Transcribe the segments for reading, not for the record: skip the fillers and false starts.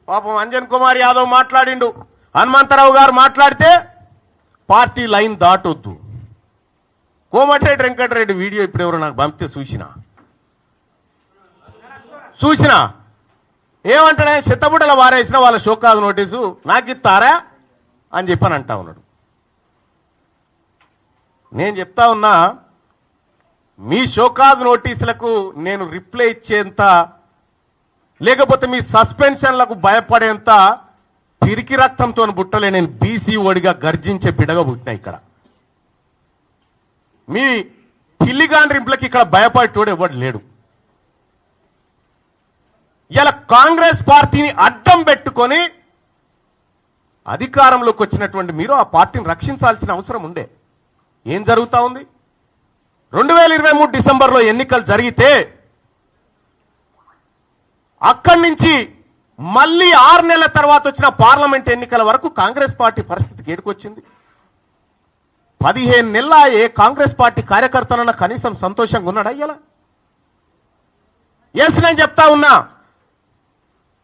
పాపం అంజన్ కుమార్ యాదవ్ మాట్లాడిండు, హనుమంతరావు గారు మాట్లాడితే పార్టీ లైన్ దాటొద్దు. కోమటిరెడ్డి వెంకటరెడ్డి వీడియో ఇప్పుడు ఎవరు నాకు పంపితే చూసినా ఏమంటాడే, చెత్తబుట్టల వారేసిన వాళ్ళ షోకాజ్ నోటీసు నాకు ఇస్తారా అని చెప్పని అంటా ఉన్నాడు. నేను చెప్తా ఉన్నా, మీ షోకాజ్ నోటీసులకు నేను రిప్లై ఇచ్చేంత, లేకపోతే మీ సస్పెన్షన్లకు భయపడేంత పిరికి రక్తంతో పుట్టలే. నేను బీసీ ఓడిగా గర్జించే బిడగా పుట్టినా. ఇక్కడ మీ పిల్లిగాండ్రింపులకి ఇక్కడ భయపడేటోడు ఎవడు లేడు. ఇలా కాంగ్రెస్ పార్టీని అడ్డం పెట్టుకొని అధికారంలోకి వచ్చినటువంటి మీరు ఆ పార్టీని రక్షించాల్సిన అవసరం ఉండే. ఏం జరుగుతా ఉంది? 2023 డిసెంబర్లో ఎన్నికలు జరిగితే అక్కడి నుంచి మళ్ళీ 6 నెలల తర్వాత వచ్చిన పార్లమెంట్ ఎన్నికల వరకు కాంగ్రెస్ పార్టీ పరిస్థితికి ఏడుకొచ్చింది. 15 నెలల ఏ కాంగ్రెస్ పార్టీ కార్యకర్తలన్నా కనీసం సంతోషంగా ఉన్నాడా? ఇలా ఎస్, నేను చెప్తా ఉన్నా,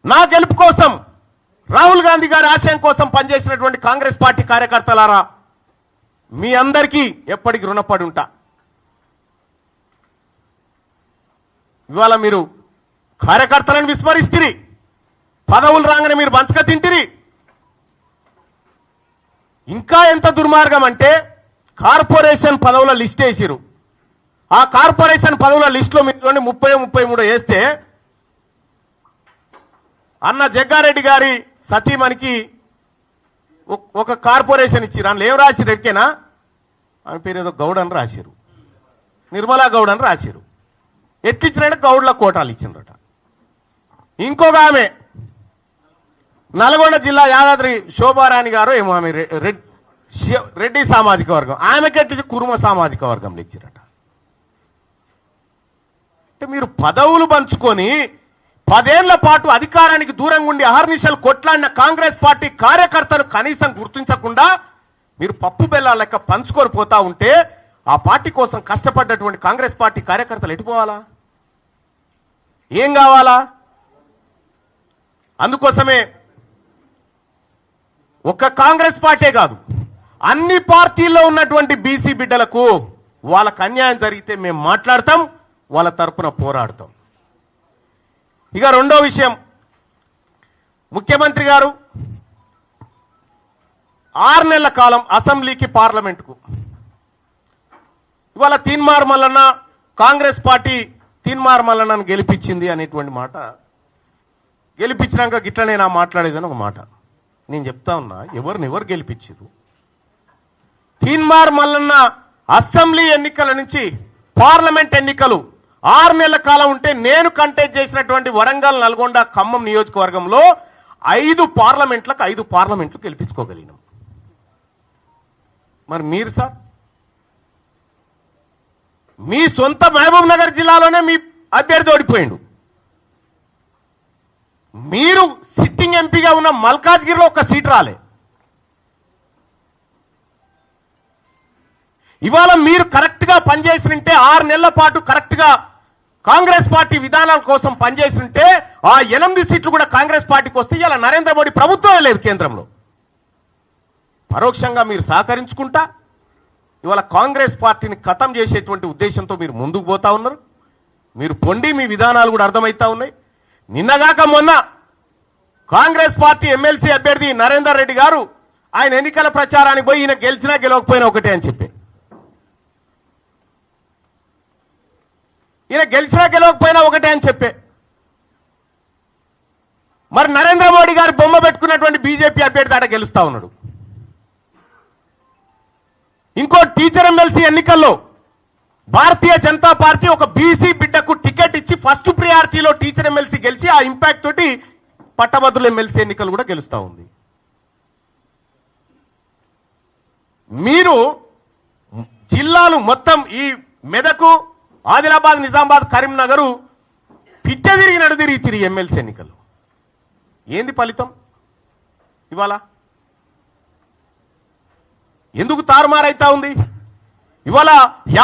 నా గెలుపు కోసం, రాహుల్ గాంధీ గారి ఆశయం కోసం పనిచేసినటువంటి కాంగ్రెస్ పార్టీ కార్యకర్తలారా, మీ అందరికీ ఎప్పటికీ రుణపడి ఉంటా. ఇవాళ మీరు కార్యకర్తలను విస్మరిస్తిరి, పదవులు రాగానే మీరు పంచక తింటిరి. ఇంకా ఎంత దుర్మార్గం అంటే, కార్పొరేషన్ పదవుల లిస్ట్ వేసిరు. ఆ కార్పొరేషన్ పదవుల లిస్టులో మీరు 30-33 వేస్తే అన్న జగ్గారెడ్డి గారి సతీమణికి ఒక కార్పొరేషన్ ఇచ్చిరు. అందులో ఏం రాసిరు ఎక్కేనా? ఆమె పేరు ఏదో గౌడ్ అని రాసిరు, నిర్మలా గౌడ్ అని రాసిరు. ఎట్లిచ్చినట్టు గౌడ్ల కోటాలు ఇచ్చినరట. ఇంకొక ఆమె నల్గొండ జిల్లా యాదాద్రి శోభారాణి గారు ఏమో, ఆమె రెడ్డి సామాజిక వర్గం, ఆమెకెట్టించి కురుమ సామాజిక వర్గంలో ఇచ్చిరట. అంటే మీరు పదవులు పంచుకొని 10 ఏళ్ల పాటు అధికారానికి దూరంగా ఉండి అహర్నిశలు కొట్లాడిన కాంగ్రెస్ పార్టీ కార్యకర్తలు కనీసం గుర్తించకుండా మీరు పప్పు బెల్లాల లెక్క పంచుకొని పోతా ఉంటే ఆ పార్టీ కోసం కష్టపడ్డటువంటి కాంగ్రెస్ పార్టీ కార్యకర్తలు ఎటుపోవాలా? ఏం కావాలా? అందుకోసమే ఒక్క కాంగ్రెస్ పార్టీ కాదు, అన్ని పార్టీల్లో ఉన్నటువంటి బీసీ బిడ్డలకు వాళ్ళకు అన్యాయం జరిగితే మేము మాట్లాడతాం, వాళ్ళ తరపున పోరాడతాం. ఇక రెండో విషయం, ముఖ్యమంత్రి గారు 6 నెలల కాలం అసెంబ్లీకి పార్లమెంటుకు ఇవాళ తీన్మార్ మల్లన్న, కాంగ్రెస్ పార్టీ తీన్మార్ మల్లన్నను గెలిపించింది అనేటువంటి మాట, గెలిపించినాక గిట్లనే నా మాట్లాడేదని ఒక మాట. నేను చెప్తా ఉన్నా, ఎవరు గెలిపించారు? తీన్మార్ మల్లన్న అసెంబ్లీ ఎన్నికల నుంచి పార్లమెంట్ ఎన్నికలు 6 నెలల కాలం ఉంటే నేను కంటెస్ట్ చేసినటువంటి వరంగల్, నల్గొండ, ఖమ్మం నియోజకవర్గంలో 5 పార్లమెంట్లు గెలిపించుకోగలిగినాం. మరి మీరు సార్, మీ సొంత మహబూబ్ నగర్ జిల్లాలోనే మీ అభ్యర్థి ఓడిపోయిండు. మీరు సిట్టింగ్ ఎంపీగా ఉన్న మల్కాజ్గిరిలో ఒక సీట్ రాలే. ఇవాళ మీరు కరెక్ట్ గా పనిచేసినంటే 6 నెలల పాటు కరెక్ట్ గా కాంగ్రెస్ పార్టీ విధానాల కోసం పనిచేసినంటే ఆ 8 సీట్లు కూడా కాంగ్రెస్ పార్టీకి వస్తే ఇలా నరేంద్ర మోడీ ప్రభుత్వమే లేదు కేంద్రంలో. పరోక్షంగా మీరు సహకరించుకుంటా ఇవాళ కాంగ్రెస్ పార్టీని ఖతం చేసేటువంటి ఉద్దేశంతో మీరు ముందుకు పోతా ఉన్నారు. మీరు పొండి, మీ విధానాలు కూడా అర్థమవుతా ఉన్నాయి. నిన్నగాక మొన్న కాంగ్రెస్ పార్టీ ఎమ్మెల్సీ అభ్యర్థి నరేందర్ రెడ్డి గారు ఆయన ఎన్నికల ప్రచారానికి పోయి ఈయన గెలిచినా గెలవకపోయినా ఒకటే అని చెప్పి, ఈయన గెలిచినా గెలవకపోయినా ఒకటే అని చెప్పే, మరి నరేంద్ర మోడీ గారు బొమ్మ పెట్టుకున్నటువంటి బీజేపీ అభ్యర్థి ఆడ గెలుస్తా ఉన్నాడు. ఇంకో టీచర్ ఎమ్మెల్సీ ఎన్నికల్లో భారతీయ జనతా పార్టీ ఒక బీసీ బిడ్డకు టికెట్ ఇచ్చి ఫస్ట్ ప్రియారిటీలో టీచర్ ఎమ్మెల్సీ గెలిచి ఆ ఇంపాక్ట్ తోటి పట్టభద్రుల ఎమ్మెల్సీ ఎన్నికలు కూడా గెలుస్తా ఉంది. మీరు జిల్లాలు మొత్తం ఈ మెదకు, ఆదిలాబాద్, నిజామాబాద్, కరీంనగర్ పిట్ట తిరిగి నడుదిరిగి ఎమ్మెల్సీ ఎన్నికలు. ఏంది ఫలితం? ఇవాళ ఎందుకు తారుమారైతా ఉంది? ఇవాళ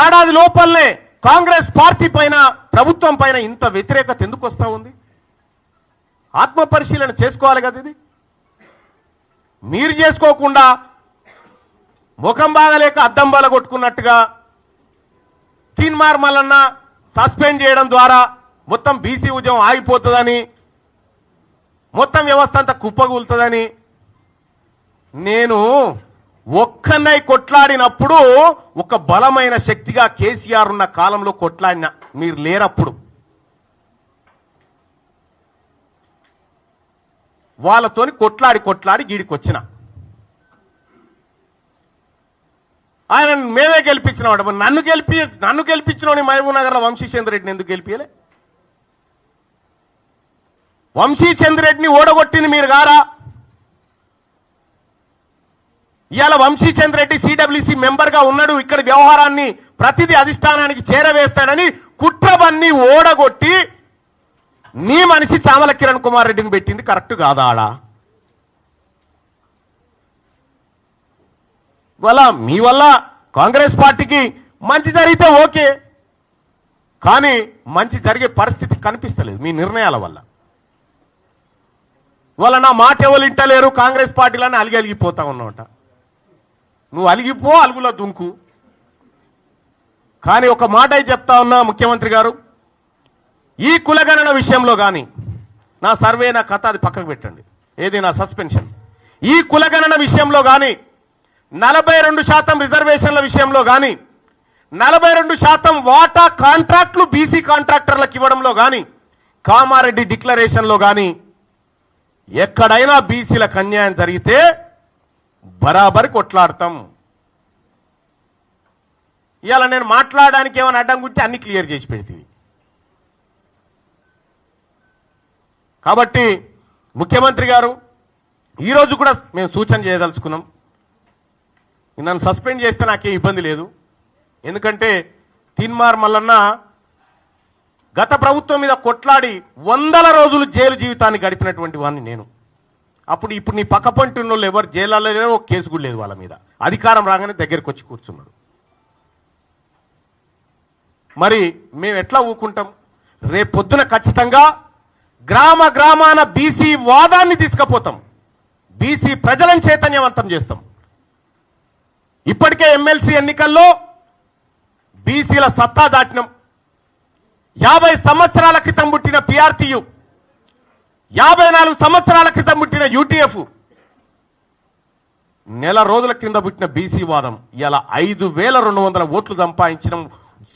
ఏడాది లోపలనే కాంగ్రెస్ పార్టీ పైన, ప్రభుత్వం పైన ఇంత వ్యతిరేకత ఎందుకు వస్తా ఉంది? ఆత్మ పరిశీలన చేసుకోవాలి కదా. ఇది మీరు చేసుకోకుండా ముఖం బాగలేక అద్దం బాల కొట్టుకున్నట్టుగా తీన్మార్ మల్లన్న సస్పెండ్ చేయడం ద్వారా మొత్తం బీసీ ఉద్యమం ఆగిపోతుందని, మొత్తం వ్యవస్థ అంతా కుప్పగూలుతుందని, నేను ఒక్కనై కొట్లాడినప్పుడు ఒక బలమైన శక్తిగా కేసీఆర్ ఉన్న కాలంలో కొట్లాడిన, మీరు లేనప్పుడు వాళ్ళతోని కొట్లాడి గీడికొచ్చిన. ఆయన మేమే గెలిపించినాడు. నన్ను గెలిపించిన మహబూబ్ నగర్లో వంశీచంద్ర రెడ్డిని ఎందుకు గెలిపియలే? వంశీచంద్ర రెడ్డిని ఓడగొట్టింది మీరు గారా? ఇవాళ వంశీచంద్ర రెడ్డి సిడబ్ల్యూసి మెంబర్ గా ఉన్నాడు, ఇక్కడ వ్యవహారాన్ని ప్రతిదీ అధిష్టానానికి చేరవేస్తాడని కుట్రబన్ని ఓడగొట్టి నీ మనిషి చామల కిరణ్ కుమార్ రెడ్డిని పెట్టింది కరెక్ట్ కాదా? ఆడ మీ వల్ల కాంగ్రెస్ పార్టీకి మంచి జరిగితే ఓకే, కానీ మంచి జరిగే పరిస్థితి కనిపిస్తలేదు మీ నిర్ణయాల వల్ల. నా మాట ఎవరు ఇంటలేరు కాంగ్రెస్ పార్టీలని అలిగిపోతా ఉన్నావుట. నువ్వు అలిగిపో, అలుగులో దుంకు. కానీ ఒక మాట చెప్తా ఉన్నా ముఖ్యమంత్రి గారు, ఈ కులగణన విషయంలో కానీ నా సర్వే నా కథ అది పక్కకు పెట్టండి, ఏది నా సస్పెన్షన్. ఈ కులగణన విషయంలో కానీ 42% రిజర్వేషన్ల విషయంలో కానీ 42% వాటా కాంట్రాక్టులు బీసీ కాంట్రాక్టర్లకు ఇవ్వడంలో కానీ కామారెడ్డి డిక్లరేషన్లో కానీ ఎక్కడైనా బీసీలకు అన్యాయం జరిగితే బరాబరి కొట్లాడతాం. ఇవాళ నేను మాట్లాడడానికి ఏమైనా అడ్డం గుంటే అన్ని క్లియర్ చేసి పెడుతుంది. కాబట్టి ముఖ్యమంత్రి గారు ఈరోజు కూడా మేము సూచన చేయదలుచుకున్నాం. నన్ను సస్పెండ్ చేస్తే నాకేం ఇబ్బంది లేదు, ఎందుకంటే తీన్మార్ మల్లన్న గత ప్రభుత్వం మీద కొట్లాడి 100 రోజులు జైలు జీవితాన్ని గడిపినటువంటి వాడిని నేను. ఇప్పుడు నీ పక్క పంటి ఉన్న వాళ్ళు ఎవరు జైల్లో లేదో ఒక కేసు కూడా లేదు వాళ్ళ మీద. అధికారం రాగానే దగ్గరికి వచ్చి కూర్చున్నాడు. మరి మేము ఎట్లా ఊకుంటాం? రేపొద్దున ఖచ్చితంగా గ్రామాన బీసీ వాదాన్ని తీసుకుపోతాం, బీసీ ప్రజలను చైతన్యవంతం చేస్తాం. ఇప్పటికే ఎమ్మెల్సీ ఎన్నికల్లో బీసీల సత్తా దాటినం. 50 సంవత్సరాల క్రితం పుట్టిన పిఆర్టీయు, 54 సంవత్సరాల క్రితం పుట్టిన యూటీఎఫ్, నెల రోజుల కింద పుట్టిన బీసీ వాదం ఇలా 5200 ఓట్లు సంపాదించడం.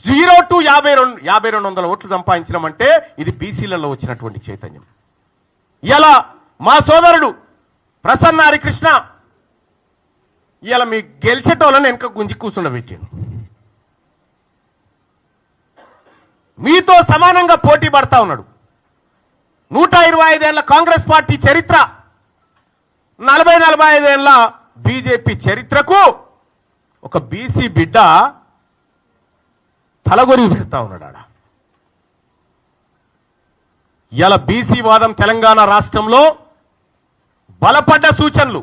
0 to 5200 ఓట్లు సంపాదించడం అంటే ఇది బీసీలలో వచ్చినటువంటి చైతన్యం. ఇలా మా సోదరుడు ప్రసన్న హరికృష్ణ ఇలా మీ గెలిచేటోళ్ళని వెనక గుంజి కూర్చుండబెట్టాను. మీతో సమానంగా పోటీ పడతా ఉన్నాడు. 125 ఏళ్ల కాంగ్రెస్ పార్టీ చరిత్ర, 40-45 ఏళ్ల బీజేపీ చరిత్రకు ఒక బీసీ బిడ్డ తలగొరి పెడతా ఉన్నాడు ఆడ. ఇలా బీసీ వాదం తెలంగాణ రాష్ట్రంలో బలపడ్డ సూచనలు,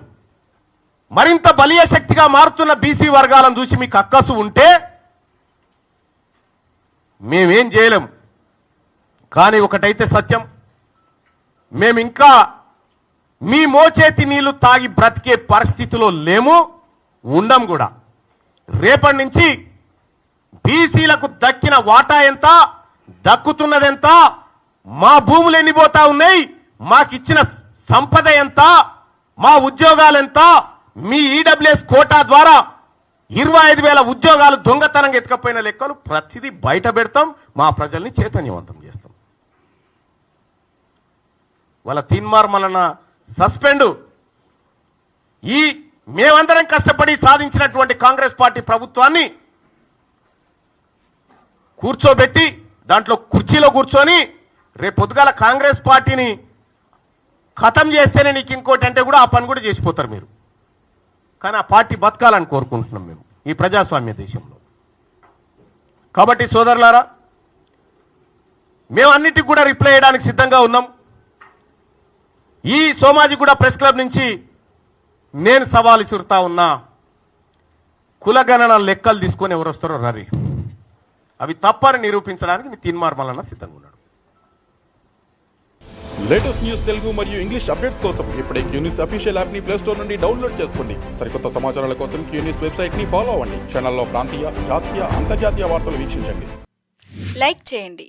మరింత బలీయ శక్తిగా మారుతున్న బీసీ వర్గాలను చూసి మీకు అక్కసు ఉంటే మేమేం చేయలేం. కానీ ఒకటైతే సత్యం, మేమింకా మీ మోచేతి నీళ్లు తాగి బ్రతికే పరిస్థితిలో లేము, ఉండం కూడా. రేపటి నుంచి బీసీలకు దక్కిన వాటా ఎంత, దక్కుతున్నదెంత, మా భూములు ఎన్నిపోతా ఉన్నాయి, మాకిచ్చిన సంపద ఎంత, మా ఉద్యోగాలెంత, మీ ఈడబ్ల్యూఎస్ కోటా ద్వారా 25,000 ఉద్యోగాలు దొంగతనంగా ఎత్తుకపోయిన లెక్కలు ప్రతిదీ బయట పెడతాం, మా ప్రజల్ని చైతన్యవంతం చేస్తాం. వాళ్ళ తీన్మార్ మల్లన్న సస్పెండ్ ఈ మేమందరం కష్టపడి సాధించినటువంటి కాంగ్రెస్ పార్టీ ప్రభుత్వాన్ని కూర్చోబెట్టి దాంట్లో కుర్చీలో కూర్చొని రేపు పొద్దుగాల కాంగ్రెస్ పార్టీని ఖతం చేస్తేనే నీకు ఇంకోటి అంటే కూడా ఆ పని కూడా చేసిపోతారు మీరు. కానీ ఆ పార్టీ బతకాలని కోరుకుంటున్నాం మేము ఈ ప్రజాస్వామ్య దేశంలో. కాబట్టి సోదరులారా, మేము అన్నిటికీ కూడా రిప్లై చేయడానికి సిద్ధంగా ఉన్నాం. ఈ సోమాజిగూడ ప్రెస్ క్లబ్ నుంచి నేను సవాల్ ఇసురుతా ఉన్నా, కులగణన లెక్కలు తీసుకొని ఎవరు వస్తారో రరి, అవి తప్పని నిరూపించడానికి మీ తీన్మార్ మల్లన్న సిద్ధంగా ఉన్నాడు. లేటెస్ట్ న్యూస్ తెలుగు మరియు ఇంగ్లీష్ అప్డేట్స్ కోసం ఇప్పుడే క్యూన్యూస్ అఫీషియల్ యాప్ ని ప్లే స్టోర్ నుండి డౌన్లోడ్ చేసుకోండి. సరికొత్త సమాచారాల కోసం క్యూన్యూస్ వెబ్సైట్ ని ఫాలో అవ్వండి. ఛానల్లో ప్రాంతీయ, జాతీయ, అంతర్జాతీయ వార్తలు వీక్షించండి. లైక్ చేయండి,